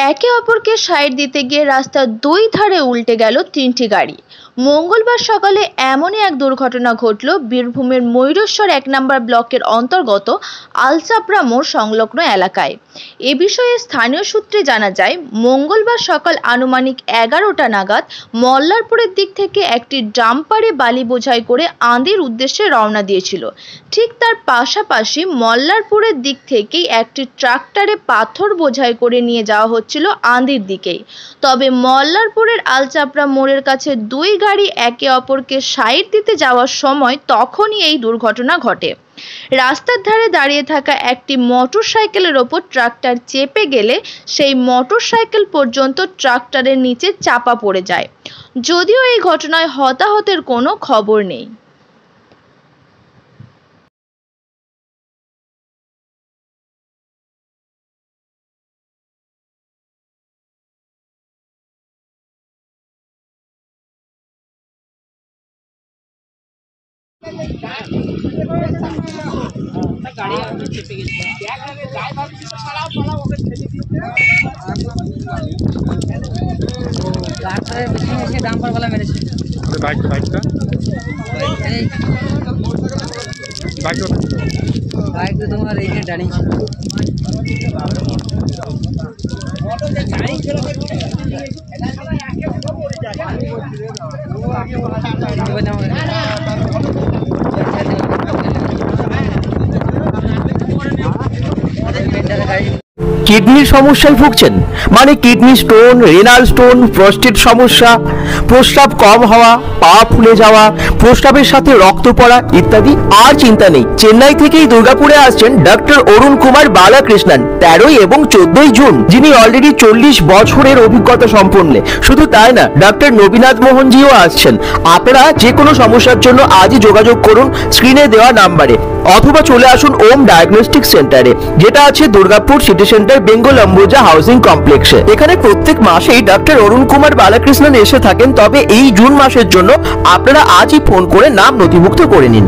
একে অপরকে সাইড দিতে গিয়ে রাস্তার দুই ধারে উল্টে গেল তিনটি গাড়ি। মঙ্গলবার সকালে এমনই এক দুর্ঘটনা ঘটল বীরভূমের ময়ূরেশ্বর ১ নম্বর ব্লকের অন্তর্গত আলচাপড়া মোড় সংলগ্ন এলাকায়। এ বিষয়ে স্থানীয় সূত্রে জানা যায়, মঙ্গলবার সকাল আনুমানিক ১১টা নাগাদ মল্লারপুরের দিক থেকে একটি ডাম্পারে বালি বোঝাই করে আন্দির উদ্দেশ্যে রওনা দিয়েছিল। ঠিক তার পাশাপাশি মল্লারপুরের দিক থেকেই একটি ট্রাক্টরে পাথর বোঝাই করে নিয়ে যাওয়া হচ্ছিল আন্দির দিকেই। তবে মল্লারপুরের আলচাপড়া মোড়ের কাছে দুই গাড়ি একে অপরকে সাইড দিতে যাওয়ার সময় তখনই এই দুর্ঘটনা ঘটে। রাস্তার ধারে দাঁড়িয়ে থাকা একটি মোটরসাইকেলের ওপর ট্রাক্টর চেপে গেলে সেই মোটরসাইকেল পর্যন্ত ট্রাক্টরের নিচে চাপা পড়ে যায়। যদিও এই ঘটনায় হতাহতের কোনো খবর নেই। ডাম্পার वाला মেরেছে বাইকটা তোমার এইখানে দাঁড়িয়েছে। কিডনির সমস্যায় ভুগছেন, মানে kidney stone, renal stone, prostate সমস্যা, প্রস্রাব কম হওয়া, পা ফুলে যাওয়া, প্রস্রাবের সাথে রক্ত পড়া ইত্যাদি? আর চিন্তা নেই, চেন্নাই থেকেই দুর্গাপুরে আসছেন ডক্টর অরুণ কুমার বালাকৃষ্ণন 13 এবং 14 জুন, যিনি অলরেডি 40 বছরের অভিজ্ঞতা সম্পন্ন। শুধু তাই না, ডক্টর নবীনাথ মোহনজিও আসছেন। আপনারা যে কোনো সমস্যার জন্য আজই যোগাযোগ করুন স্ক্রিনে দেওয়া নাম্বারে, অথবা চলে আসুন ওম ডায়াগনস্টিক সেন্টারে, যেটা আছে Durgapur city centre Bengal Ambuja housing কমপ্লেক্সে। এখানে প্রত্যেক মাসেই ডক্টর অরুণ কুমার বালাকৃষ্ণন এসে থাকেন। তবে এই জুন মাসের জন্য আপনারা আজই ফোন করে নাম নথিভুক্ত করে নিন।